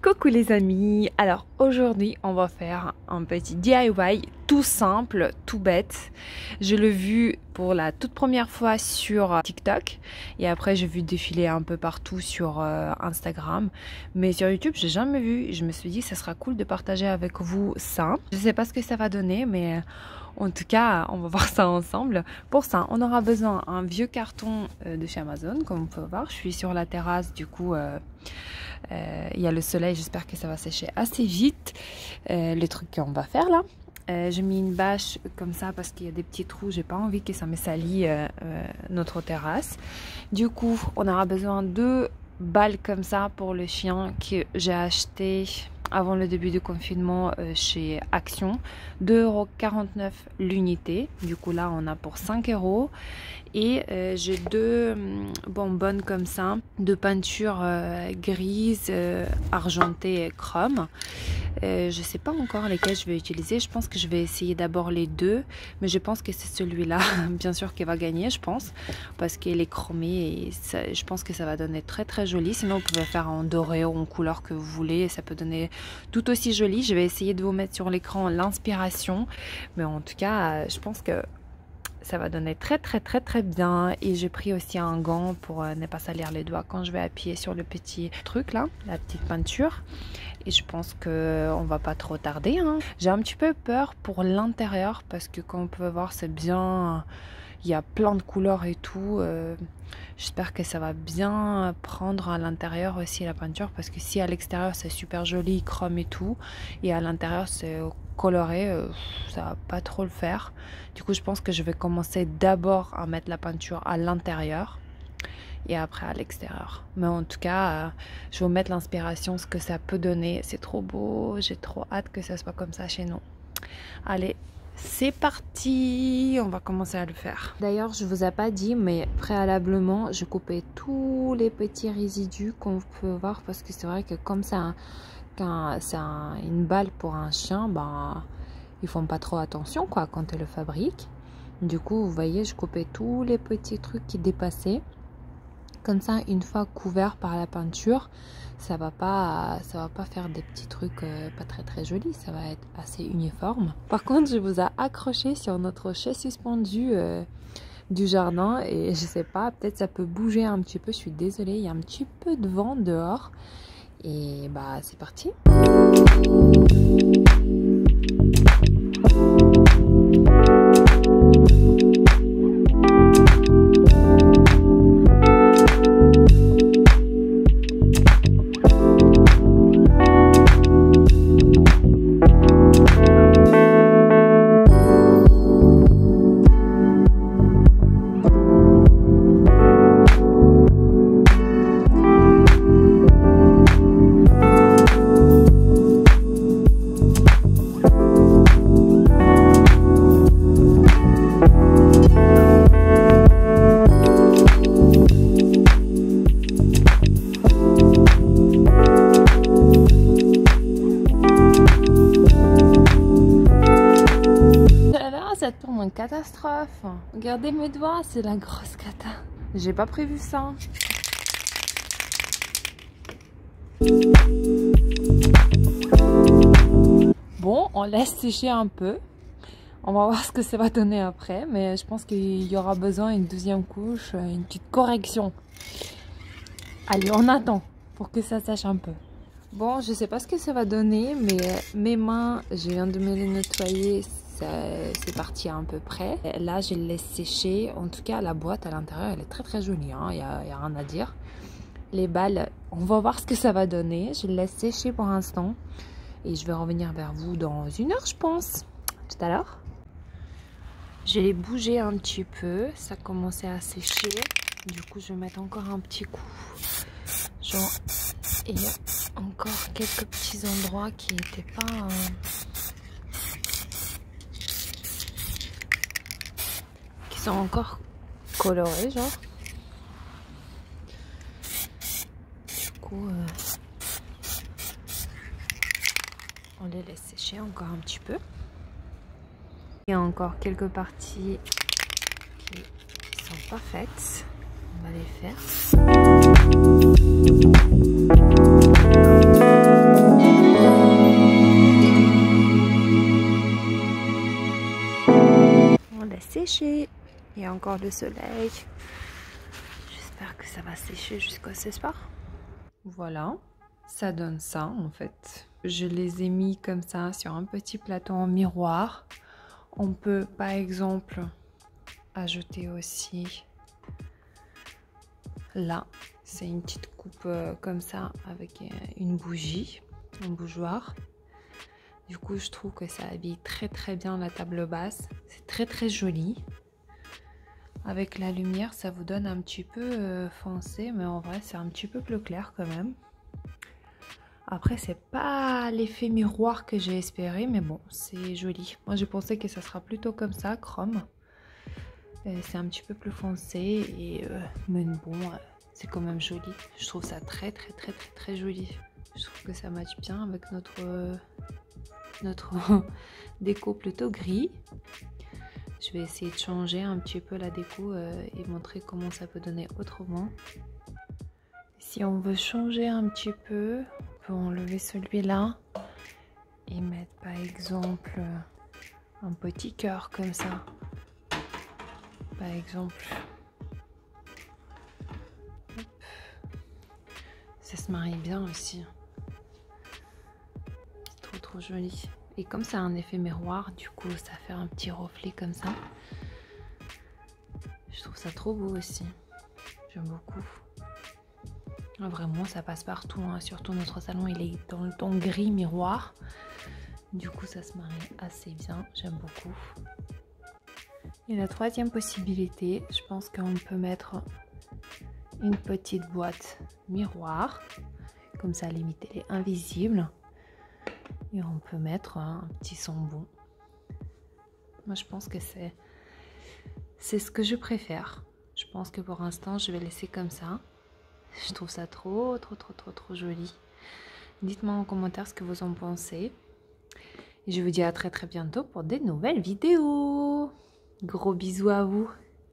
Coucou les amis, alors aujourd'hui on va faire un petit DIY tout simple, tout bête. Je l'ai vu pour la toute première fois sur TikTok et après j'ai vu défiler un peu partout sur Instagram, mais sur YouTube j'ai jamais vu. Je me suis dit que ça sera cool de partager avec vous ça. Je sais pas ce que ça va donner, mais en tout cas, on va voir ça ensemble. Pour ça, on aura besoin d'un vieux carton de chez Amazon, comme vous pouvez voir. Je suis sur la terrasse, du coup, il y a le soleil. J'espère que ça va sécher assez vite. Le truc qu'on va faire là. J'ai mis une bâche comme ça parce qu'il y a des petits trous. J'ai pas envie que ça me salit notre terrasse. Du coup, on aura besoin de balles comme ça pour le chien que j'ai acheté avant le début du confinement chez Action. 2,49 € l'unité. Du coup là on a pour 5 €. Et j'ai deux bonbonnes comme ça, de peinture grise, argentée et chrome. Je sais pas encore lesquels je vais utiliser. Je pense que je vais essayer d'abord les deux, mais je pense que c'est celui-là bien sûr qui va gagner, je pense, parce qu'il est chromé et ça, je pense que ça va donner très très joli. Sinon vous pouvez faire en doré ou en couleur que vous voulez et ça peut donner tout aussi joli. Je vais essayer de vous mettre sur l'écran l'inspiration, mais en tout cas je pense que ça va donner très bien. Et j'ai pris aussi un gant pour ne pas salir les doigts quand je vais appuyer sur le petit truc là, la petite peinture. Et je pense que on va pas trop tarder, hein. J'ai un petit peu peur pour l'intérieur parce que comme on peut voir c'est bien, il y a plein de couleurs et tout. J'espère que ça va bien prendre à l'intérieur aussi la peinture, parce que si à l'extérieur c'est super joli, chrome et tout, et à l'intérieur c'est coloré, ça va pas trop le faire. Du coup je pense que je vais commencer d'abord à mettre la peinture à l'intérieur et après à l'extérieur. Mais en tout cas je vais vous mettre l'inspiration, ce que ça peut donner. C'est trop beau, j'ai trop hâte que ça soit comme ça chez nous. Allez, c'est parti, on va commencer à le faire. D'ailleurs je vous ai pas dit, mais préalablement je coupais tous les petits résidus qu'on peut voir, parce que c'est vrai que comme ça quand c'est une balle pour un chien, bah ils font pas trop attention quoi quand ils le fabriquent. Du coup vous voyez, je coupais tous les petits trucs qui dépassaient. Comme ça, une fois couvert par la peinture, ça va pas faire des petits trucs pas très jolis. Ça va être assez uniforme. Par contre, je vous ai accroché sur notre chaise suspendue du jardin et je sais pas, peut-être ça peut bouger un petit peu. Je suis désolée, il y a un petit peu de vent dehors. Et bah c'est parti. Ça tourne en catastrophe. Regardez mes doigts, c'est la grosse cata. J'ai pas prévu ça. Bon, on laisse sécher un peu. On va voir ce que ça va donner après, mais je pense qu'il y aura besoin d'une deuxième couche, une petite correction. Allez, on attend pour que ça sèche un peu. Bon, je sais pas ce que ça va donner, mais mes mains, je viens de me les nettoyer. C'est parti à peu près. Là je laisse sécher. En tout cas la boîte à l'intérieur elle est très jolie, hein. Il y a rien à dire. Les balles, on va voir ce que ça va donner. Je laisse sécher pour l'instant et je vais revenir vers vous dans 1 heure je pense. Tout à l'heure. Je l'ai bougé un petit peu, ça commençait à sécher. Du coup je vais mettre encore un petit coup, genre, et il y a encore quelques petits endroits qui n'étaient pas sont encore colorés, genre. Du coup on les laisse sécher encore un petit peu. Il y a encore quelques parties qui sont pas faites, on va les faire. Il y a encore le soleil. J'espère que ça va sécher jusqu'à ce soir. Voilà, ça donne ça en fait. Je les ai mis comme ça sur un petit plateau en miroir. On peut par exemple ajouter aussi là. C'est une petite coupe comme ça avec une bougie, un bougeoir. Du coup, je trouve que ça habille très bien la table basse. C'est très joli. Avec la lumière, ça vous donne un petit peu foncé, mais en vrai, c'est un petit peu plus clair quand même. Après, c'est pas l'effet miroir que j'ai espéré, mais bon, c'est joli. Moi, je pensais que ça sera plutôt comme ça, chrome. C'est un petit peu plus foncé, et mais bon, c'est quand même joli. Je trouve ça très joli. Je trouve que ça matche bien avec notre déco plutôt gris. Je vais essayer de changer un petit peu la déco et montrer comment ça peut donner autrement. Si on veut changer un petit peu, on peut enlever celui-là et mettre par exemple un petit cœur comme ça. Par exemple. Hop. Ça se marie bien aussi. C'est trop joli. Et comme ça a un effet miroir, du coup ça fait un petit reflet comme ça. Je trouve ça trop beau aussi. J'aime beaucoup. Vraiment ça passe partout, hein. Surtout notre salon il est dans le ton gris miroir. Du coup ça se marie assez bien. J'aime beaucoup. Et la troisième possibilité, je pense qu'on peut mettre une petite boîte miroir. Comme ça limite elle est invisible. Et on peut mettre un petit sambon. Moi je pense que c'est ce que je préfère. Je pense que pour l'instant je vais laisser comme ça. Je trouve ça trop joli. Dites-moi en commentaire ce que vous en pensez. Et je vous dis à très bientôt pour des nouvelles vidéos. Gros bisous à vous.